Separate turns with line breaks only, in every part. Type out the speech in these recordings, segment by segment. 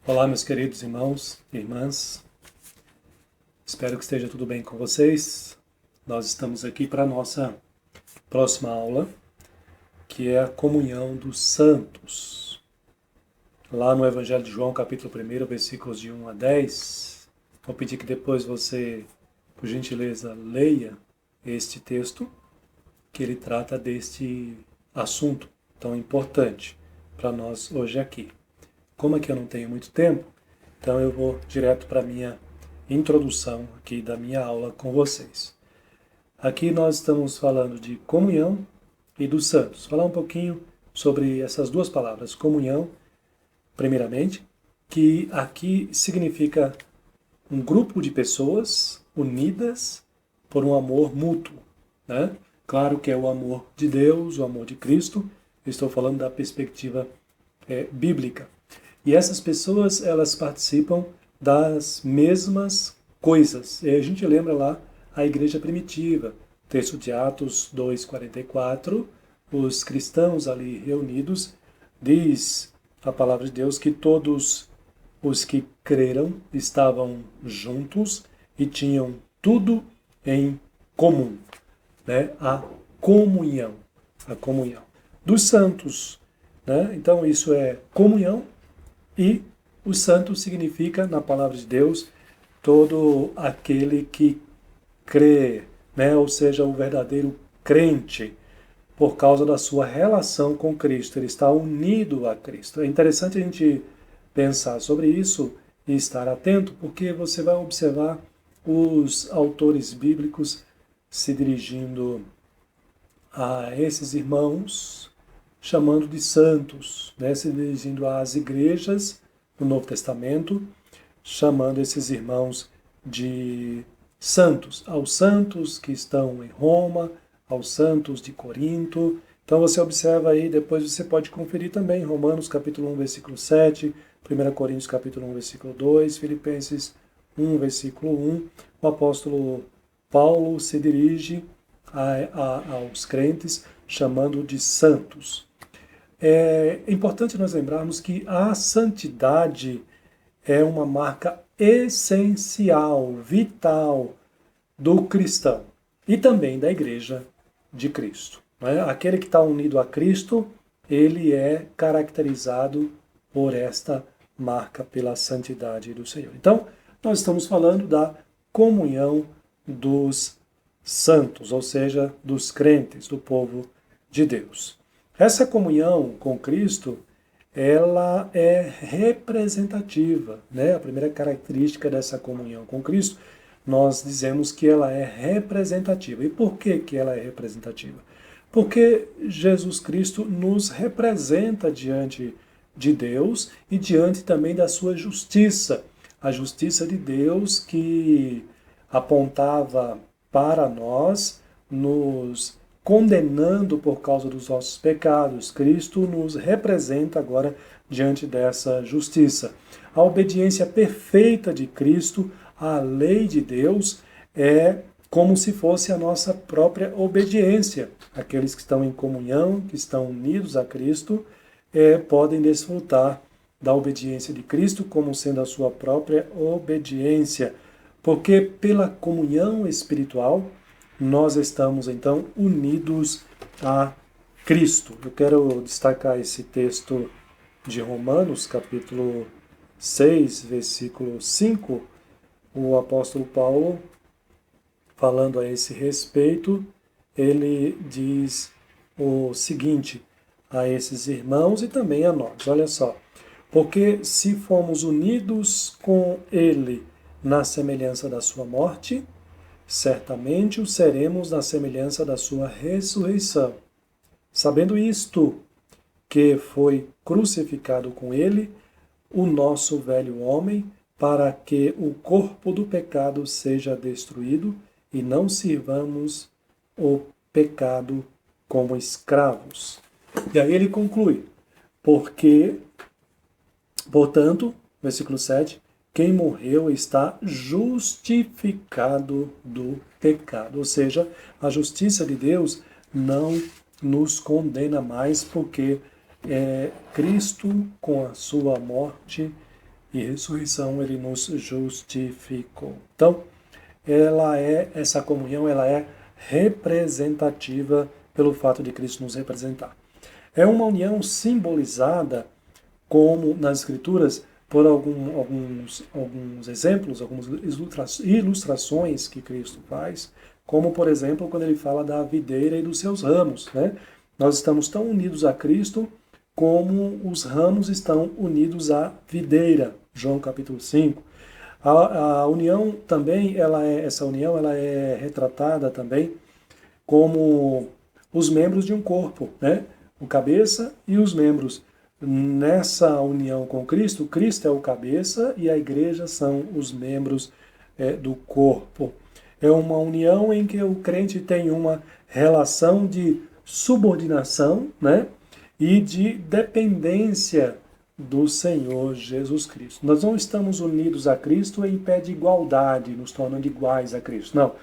Olá, meus queridos irmãos e irmãs. Espero que esteja tudo bem com vocês. Nós estamos aqui para a nossa próxima aula, que é a comunhão dos santos. Lá no Evangelho de João, capítulo 1, versículos de 1 a 10. Vou pedir que depois você, por gentileza, leia este texto, que ele trata deste assunto tão importante para nós hoje aqui. Como aqui eu não tenho muito tempo, então eu vou direto para a minha introdução aqui da minha aula com vocês. Aqui nós estamos falando de comunhão e dos santos. Falar um pouquinho sobre essas duas palavras, comunhão, primeiramente, que aqui significa um grupo de pessoas unidas por um amor mútuo, né? Claro que é o amor de Deus, o amor de Cristo. Eu estou falando da perspectiva bíblica. E essas pessoas, elas participam das mesmas coisas. E a gente lembra lá a igreja primitiva, texto de Atos 2:44, os cristãos ali reunidos, diz a palavra de Deus que todos os que creram estavam juntos e tinham tudo em comum, né? A comunhão dos santos, né? Então isso é comunhão. E o santo significa, na palavra de Deus, todo aquele que crê, né? Ou seja, o verdadeiro crente, por causa da sua relação com Cristo. Ele está unido a Cristo. É interessante a gente pensar sobre isso e estar atento, porque você vai observar os autores bíblicos se dirigindo a esses irmãos, chamando de santos, né? Se dirigindo às igrejas no Novo Testamento, chamando esses irmãos de santos, aos santos que estão em Roma, aos santos de Corinto. Então você observa aí, depois você pode conferir também, Romanos capítulo 1, versículo 7, 1 Coríntios capítulo 1, versículo 2, Filipenses 1, versículo 1, o apóstolo Paulo se dirige aos crentes chamando de santos. É importante nós lembrarmos que a santidade é uma marca essencial, vital do cristão e também da igreja de Cristo, né? Aquele que está unido a Cristo, ele é caracterizado por esta marca, pela santidade do Senhor. Então, nós estamos falando da comunhão dos santos, ou seja, dos crentes, do povo de Deus. Essa comunhão com Cristo, ela é representativa, né? A primeira característica dessa comunhão com Cristo, nós dizemos que ela é representativa. E por que que ela é representativa? Porque Jesus Cristo nos representa diante de Deus e diante também da sua justiça. A justiça de Deus que apontava para nós, nos condenando por causa dos nossos pecados. Cristo nos representa agora diante dessa justiça. A obediência perfeita de Cristo à lei de Deus é como se fosse a nossa própria obediência. Aqueles que estão em comunhão, que estão unidos a Cristo, podem desfrutar da obediência de Cristo como sendo a sua própria obediência. Porque pela comunhão espiritual, nós estamos, então, unidos a Cristo. Eu quero destacar esse texto de Romanos, capítulo 6, versículo 5. O apóstolo Paulo, falando a esse respeito, ele diz o seguinte a esses irmãos e também a nós. Olha só. Porque se fomos unidos com ele na semelhança da sua morte, certamente o seremos na semelhança da sua ressurreição. Sabendo isto, que foi crucificado com ele o nosso velho homem, para que o corpo do pecado seja destruído e não sirvamos o pecado como escravos. E aí ele conclui, portanto, versículo 7, quem morreu está justificado do pecado. Ou seja, a justiça de Deus não nos condena mais, porque Cristo, com a sua morte, e ressurreição ele nos justificou. Então, essa comunhão ela é representativa pelo fato de Cristo nos representar. É uma união simbolizada, como nas Escrituras, por alguns exemplos, algumas ilustrações que Cristo faz, como, por exemplo, quando ele fala da videira e dos seus ramos, né? Nós estamos tão unidos a Cristo como os ramos estão unidos à videira, João capítulo 5. A união também, essa união ela é retratada também como os membros de um corpo, né? O cabeça e os membros. Nessa união com Cristo, Cristo é o cabeça e a igreja são os membros do corpo. É uma união em que o crente tem uma relação de subordinação, né? E de dependência do Senhor Jesus Cristo. Nós não estamos unidos a Cristo em pé de igualdade, nos tornando iguais a Cristo. Não.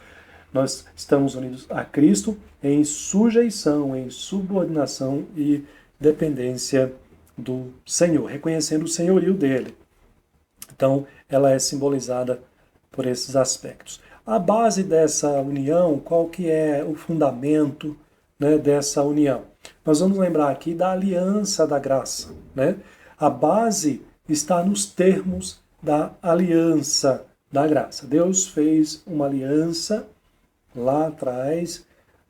Nós estamos unidos a Cristo em sujeição, em subordinação e dependência do Senhor, reconhecendo o senhorio dele. Então, ela é simbolizada por esses aspectos. A base dessa união, qual que é o fundamento, né, dessa união? Nós vamos lembrar aqui da aliança da graça, né? A base está nos termos da aliança da graça. Deus fez uma aliança lá atrás,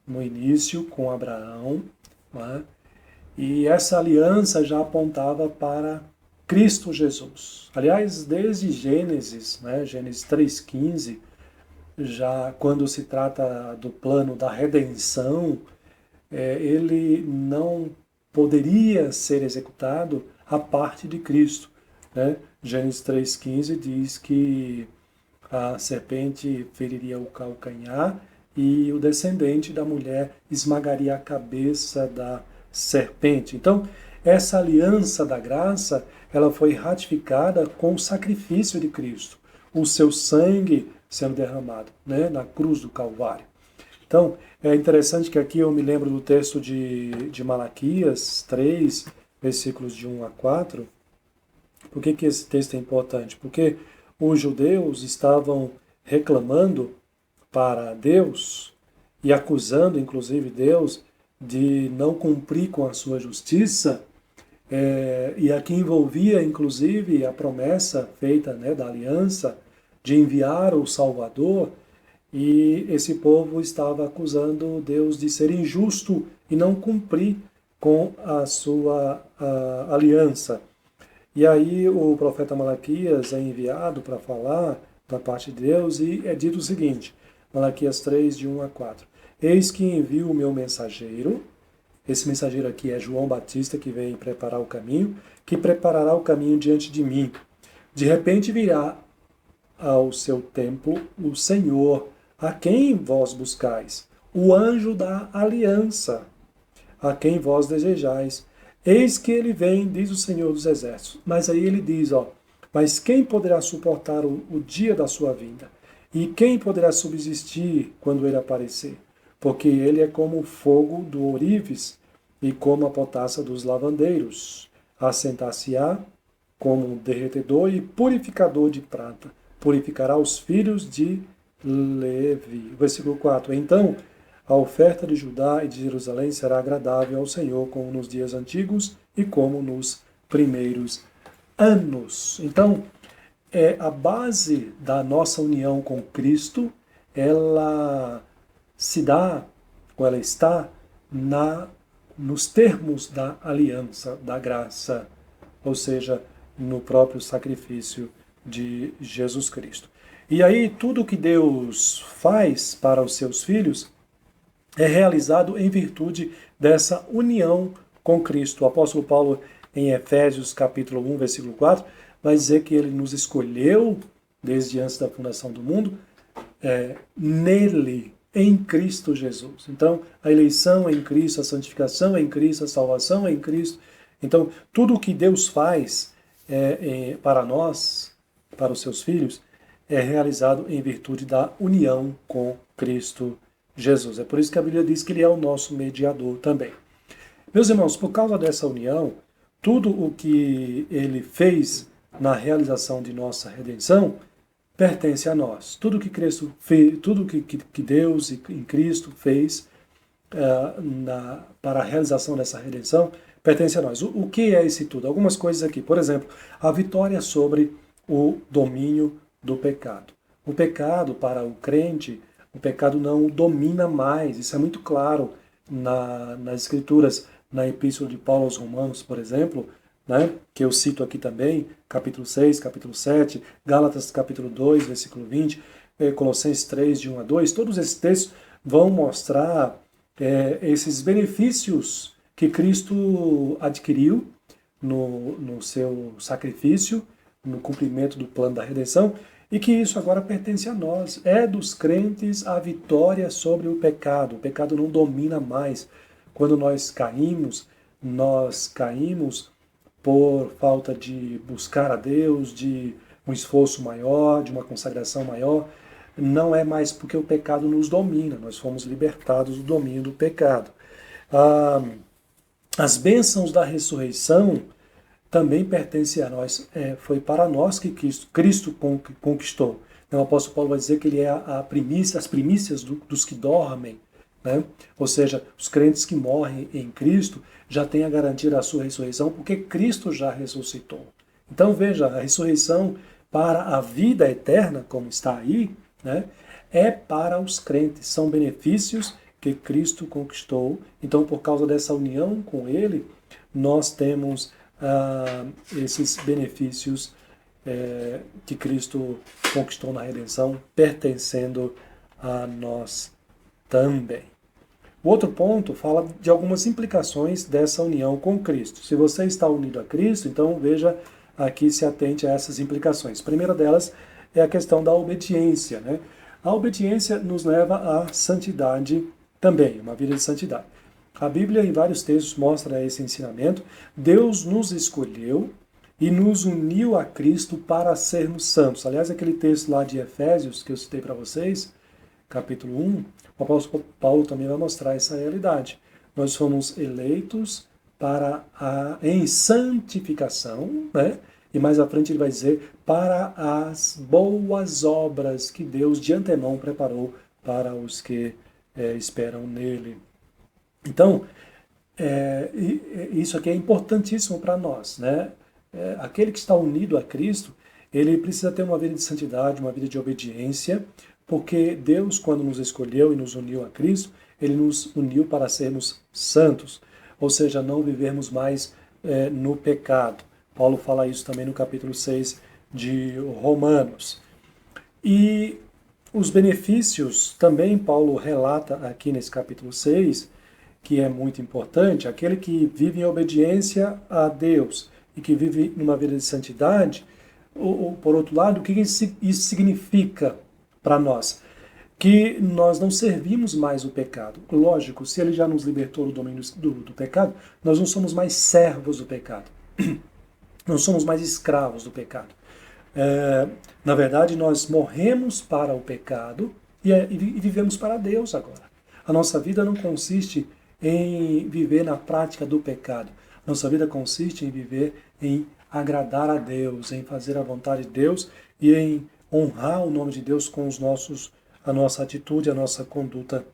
no início, com Abraão, né? E essa aliança já apontava para Cristo Jesus. Aliás, desde Gênesis, né, Gênesis 3,15, já quando se trata do plano da redenção, ele não poderia ser executado a parte de Cristo, né? Gênesis 3,15 diz que a serpente feriria o calcanhar e o descendente da mulher esmagaria a cabeça da serpente. Então, essa aliança da graça, ela foi ratificada com o sacrifício de Cristo, o seu sangue sendo derramado, né, na cruz do Calvário. Então, é interessante que aqui eu me lembro do texto de Malaquias 3, versículos de 1 a 4. Por que esse texto é importante? Porque os judeus estavam reclamando para Deus e acusando, inclusive, Deus de não cumprir com a sua justiça, e aqui envolvia, inclusive, a promessa feita, né, da aliança de enviar o Salvador, e esse povo estava acusando Deus de ser injusto e não cumprir com a sua aliança. E aí o profeta Malaquias é enviado para falar da parte de Deus e é dito o seguinte, Malaquias 3, de 1 a 4. Eis que envio o meu mensageiro, esse mensageiro aqui é João Batista, que vem preparar o caminho, que preparará o caminho diante de mim. De repente virá ao seu templo o Senhor, a quem vós buscais, o anjo da aliança, a quem vós desejais. Eis que ele vem, diz o Senhor dos Exércitos. Mas aí ele diz, mas quem poderá suportar o dia da sua vinda? E quem poderá subsistir quando ele aparecer? Porque ele é como o fogo do ourives e como a potassa dos lavandeiros. Assentar-se-á como um derretedor e purificador de prata. Purificará os filhos de Levi. Versículo 4. Então, a oferta de Judá e de Jerusalém será agradável ao Senhor, como nos dias antigos e como nos primeiros anos. Então, a base da nossa união com Cristo, ela se dá, ou ela está, nos termos da aliança, da graça, ou seja, no próprio sacrifício de Jesus Cristo. E aí, tudo que Deus faz para os seus filhos é realizado em virtude dessa união com Cristo. O apóstolo Paulo, em Efésios capítulo 1, versículo 4, vai dizer que ele nos escolheu desde antes da fundação do mundo, nele, em Cristo Jesus. Então, a eleição é em Cristo, a santificação é em Cristo, a salvação é em Cristo. Então, tudo o que Deus faz para nós, para os seus filhos, é realizado em virtude da união com Cristo Jesus. É por isso que a Bíblia diz que ele é o nosso mediador também. Meus irmãos, por causa dessa união, tudo o que ele fez na realização de nossa redenção pertence a nós. Tudo que Cristo fez, tudo que Deus em Cristo fez para a realização dessa redenção pertence a nós. O que é esse tudo? Algumas coisas aqui. Por exemplo, a vitória sobre o domínio do pecado. O pecado, para o crente, o pecado não o domina mais. Isso é muito claro nas Escrituras, na Epístola de Paulo aos Romanos, por exemplo, né, que eu cito aqui também, capítulo 6, capítulo 7, Gálatas capítulo 2, versículo 20, Colossenses 3, de 1 a 2, todos esses textos vão mostrar esses benefícios que Cristo adquiriu no seu sacrifício, no cumprimento do plano da redenção, e que isso agora pertence a nós. É dos crentes a vitória sobre o pecado. O pecado não domina mais. Quando nós caímos por falta de buscar a Deus, de um esforço maior, de uma consagração maior. Não é mais porque o pecado nos domina, nós fomos libertados do domínio do pecado. As bênçãos da ressurreição também pertencem a nós. Foi para nós que Cristo conquistou. Então, o apóstolo Paulo vai dizer que ele é as primícias dos que dormem. Né? Ou seja, os crentes que morrem em Cristo já têm a garantia da sua ressurreição, porque Cristo já ressuscitou. Então veja, a ressurreição para a vida eterna, como está aí, né, é para os crentes, são benefícios que Cristo conquistou. Então, por causa dessa união com Ele, nós temos esses benefícios que Cristo conquistou na redenção, pertencendo a nós também. O outro ponto fala de algumas implicações dessa união com Cristo. Se você está unido a Cristo, então veja aqui, se atente a essas implicações. A primeira delas é a questão da obediência. Né? A obediência nos leva à santidade também, uma vida de santidade. A Bíblia, em vários textos, mostra esse ensinamento. Deus nos escolheu e nos uniu a Cristo para sermos santos. Aliás, aquele texto lá de Efésios, que eu citei para vocês, capítulo 1, o apóstolo Paulo também vai mostrar essa realidade. Nós fomos eleitos em santificação, né? E mais à frente ele vai dizer, para as boas obras que Deus de antemão preparou para os que esperam nele. Então, isso aqui é importantíssimo para nós, né? Aquele que está unido a Cristo, ele precisa ter uma vida de santidade, uma vida de obediência, porque Deus, quando nos escolheu e nos uniu a Cristo, Ele nos uniu para sermos santos, ou seja, não vivermos mais no pecado. Paulo fala isso também no capítulo 6 de Romanos. E os benefícios, também Paulo relata aqui nesse capítulo 6, que é muito importante, aquele que vive em obediência a Deus e que vive numa vida de santidade, por outro lado, o que isso significa para nós? Que nós não servimos mais o pecado. Lógico, se ele já nos libertou do domínio do pecado, nós não somos mais servos do pecado. Não somos mais escravos do pecado. Na verdade, nós morremos para o pecado e vivemos para Deus agora. A nossa vida não consiste em viver na prática do pecado. Nossa vida consiste em viver em agradar a Deus, em fazer a vontade de Deus e em honrar o nome de Deus com a nossa atitude, a nossa conduta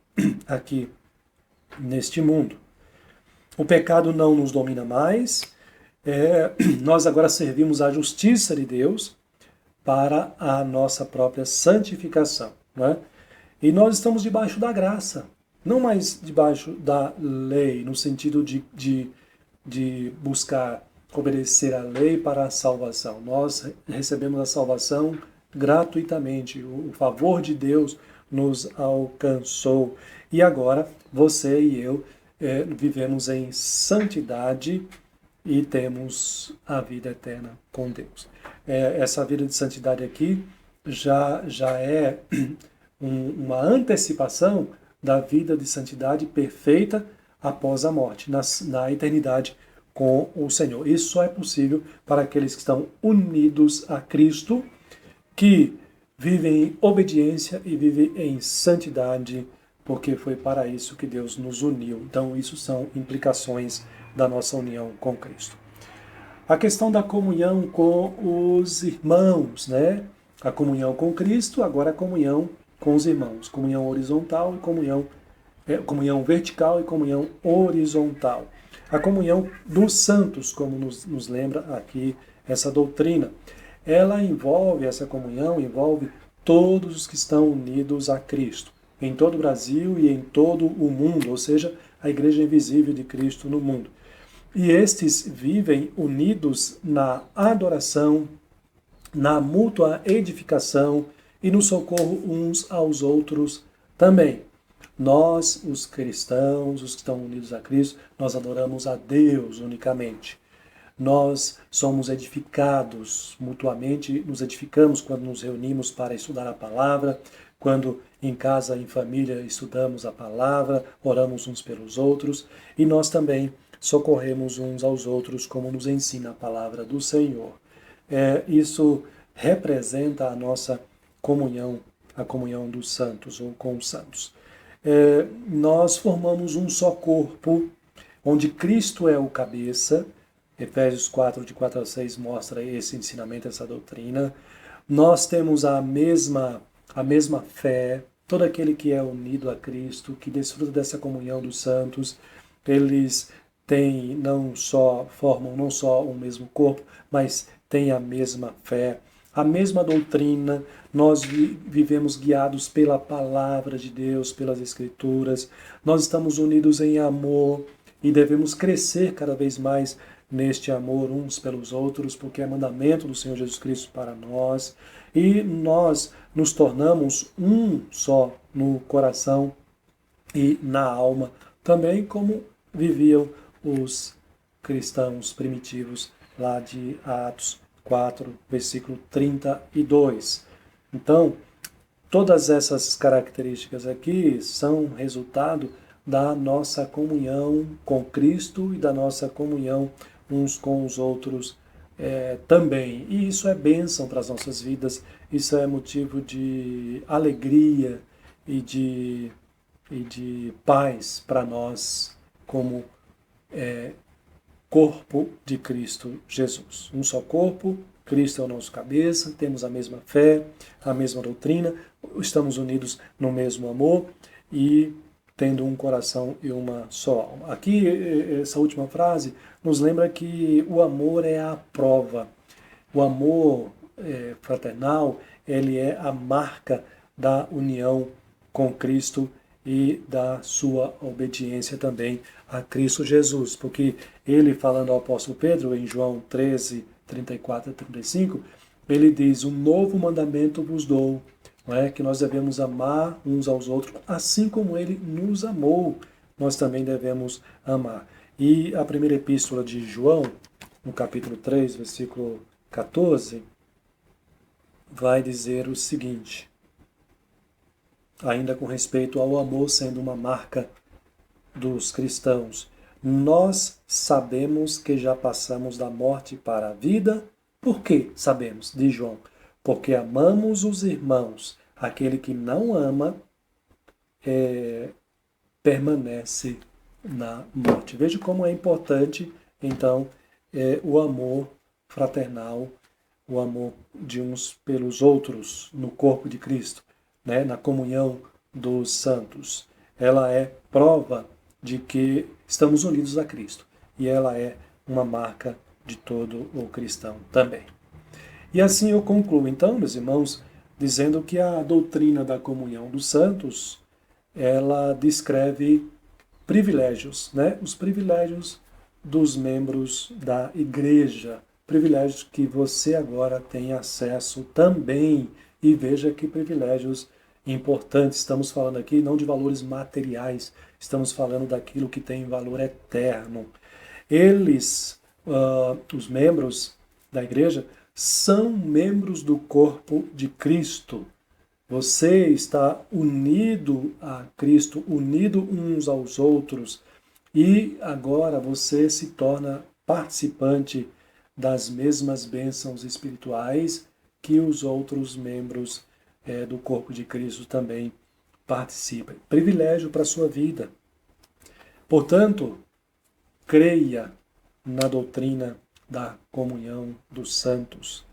aqui neste mundo. O pecado não nos domina mais, nós agora servimos a justiça de Deus para a nossa própria santificação. Né? E nós estamos debaixo da graça, não mais debaixo da lei, no sentido de buscar obedecer à lei para a salvação. Nós recebemos a salvação gratuitamente. O favor de Deus nos alcançou. E agora, você e eu vivemos em santidade e temos a vida eterna com Deus. Essa vida de santidade aqui já é uma antecipação da vida de santidade perfeita após a morte, na eternidade com o Senhor. Isso só é possível para aqueles que estão unidos a Cristo, que vivem em obediência e vivem em santidade, porque foi para isso que Deus nos uniu. Então, isso são implicações da nossa união com Cristo. A questão da comunhão com os irmãos, né? A comunhão com Cristo, agora a comunhão com os irmãos. Comunhão horizontal e comunhão vertical e comunhão horizontal. A comunhão dos santos, como nos lembra aqui essa doutrina, essa comunhão envolve todos os que estão unidos a Cristo, em todo o Brasil e em todo o mundo, ou seja, a igreja invisível de Cristo no mundo. E estes vivem unidos na adoração, na mútua edificação e no socorro uns aos outros também. Nós, os cristãos, os que estão unidos a Cristo, nós adoramos a Deus unicamente. Nós somos edificados mutuamente, nos edificamos quando nos reunimos para estudar a palavra, quando em casa, em família, estudamos a palavra, oramos uns pelos outros, e nós também socorremos uns aos outros, como nos ensina a palavra do Senhor. Isso representa a nossa comunhão, a comunhão dos santos, ou com os santos. Nós formamos um só corpo, onde Cristo é o cabeça. Efésios 4, de 4 a 6 mostra esse ensinamento, essa doutrina. Nós temos a mesma fé. Todo aquele que é unido a Cristo, que desfruta dessa comunhão dos santos, eles formam não só o mesmo corpo, mas têm a mesma fé, a mesma doutrina. Nós vivemos guiados pela palavra de Deus, pelas Escrituras. Nós estamos unidos em amor e devemos crescer cada vez mais neste amor uns pelos outros, porque é mandamento do Senhor Jesus Cristo para nós. E nós nos tornamos um só no coração e na alma, também como viviam os cristãos primitivos lá de Atos 4, versículo 32. Então, todas essas características aqui são resultado da nossa comunhão com Cristo e da nossa comunhão uns com os outros também. E isso é bênção para as nossas vidas, isso é motivo de alegria e de paz para nós como corpo de Cristo Jesus. Um só corpo, Cristo é o nosso cabeça, temos a mesma fé, a mesma doutrina, estamos unidos no mesmo amor e tendo um coração e uma só alma. Aqui, essa última frase nos lembra que o amor é a prova. O amor fraternal, ele é a marca da união com Cristo e da sua obediência também a Cristo Jesus. Porque ele, falando ao apóstolo Pedro, em João 13, 34 a 35, ele diz: um novo mandamento vos dou, que nós devemos amar uns aos outros, assim como ele nos amou, nós também devemos amar. E a primeira epístola de João, no capítulo 3, versículo 14, vai dizer o seguinte, ainda com respeito ao amor sendo uma marca dos cristãos: nós sabemos que já passamos da morte para a vida. Por que sabemos? Diz João: porque amamos os irmãos. Aquele que não ama permanece na morte. Veja como é importante, então, o amor fraternal, o amor de uns pelos outros no corpo de Cristo, na comunhão dos santos. Ela é prova de que estamos unidos a Cristo e ela é uma marca de todo o cristão também. E assim eu concluo, então, meus irmãos, dizendo que a doutrina da comunhão dos santos, ela descreve privilégios, os privilégios dos membros da igreja, privilégios que você agora tem acesso também. E veja que privilégios importantes, estamos falando aqui não de valores materiais, estamos falando daquilo que tem valor eterno. Eles, os membros da igreja, são membros do corpo de Cristo. Você está unido a Cristo, unido uns aos outros, e agora você se torna participante das mesmas bênçãos espirituais que os outros membros do corpo de Cristo também participam. Privilégio para a sua vida. Portanto, creia na doutrina da comunhão dos santos.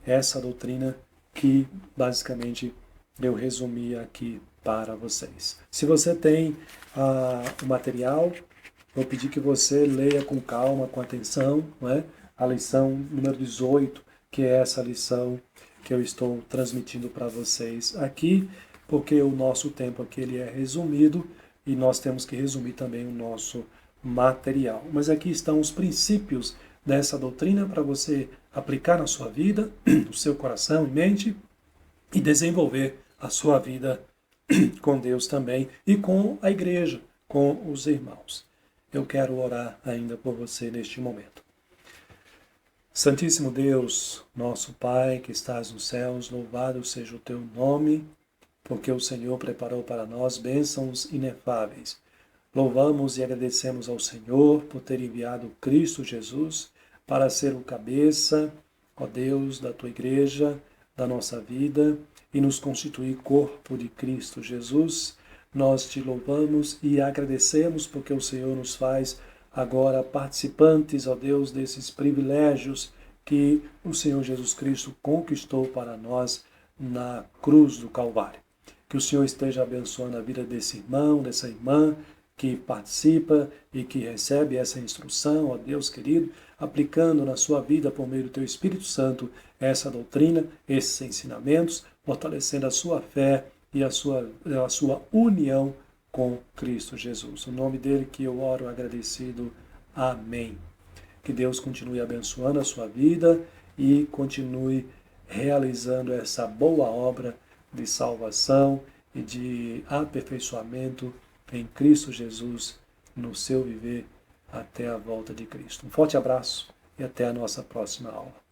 Essa doutrina que basicamente eu resumi aqui para vocês. Se você tem o material, vou pedir que você leia com calma, com atenção, não é? A lição número 18, que é essa lição que eu estou transmitindo para vocês aqui, porque o nosso tempo aqui ele é resumido e nós temos que resumir também o nosso material. Mas aqui estão os princípios dessa doutrina para você aplicar na sua vida, no seu coração e mente, e desenvolver a sua vida com Deus também e com a igreja, com os irmãos. Eu quero orar ainda por você neste momento. Santíssimo Deus, nosso Pai que estás nos céus, louvado seja o teu nome, porque o Senhor preparou para nós bênçãos inefáveis. Louvamos e agradecemos ao Senhor por ter enviado Cristo Jesus para ser o cabeça, ó Deus, da tua igreja, da nossa vida e nos constituir corpo de Cristo Jesus. Nós te louvamos e agradecemos porque o Senhor nos faz agora participantes, ó Deus, desses privilégios que o Senhor Jesus Cristo conquistou para nós na cruz do Calvário. Que o Senhor esteja abençoando a vida desse irmão, dessa irmã, que participa e que recebe essa instrução, ó Deus querido, aplicando na sua vida, por meio do teu Espírito Santo, essa doutrina, esses ensinamentos, fortalecendo a sua fé e a sua união com Cristo Jesus. No nome dele que eu oro agradecido. Amém. Que Deus continue abençoando a sua vida e continue realizando essa boa obra de salvação e de aperfeiçoamento em Cristo Jesus no seu viver até a volta de Cristo. Um forte abraço e até a nossa próxima aula.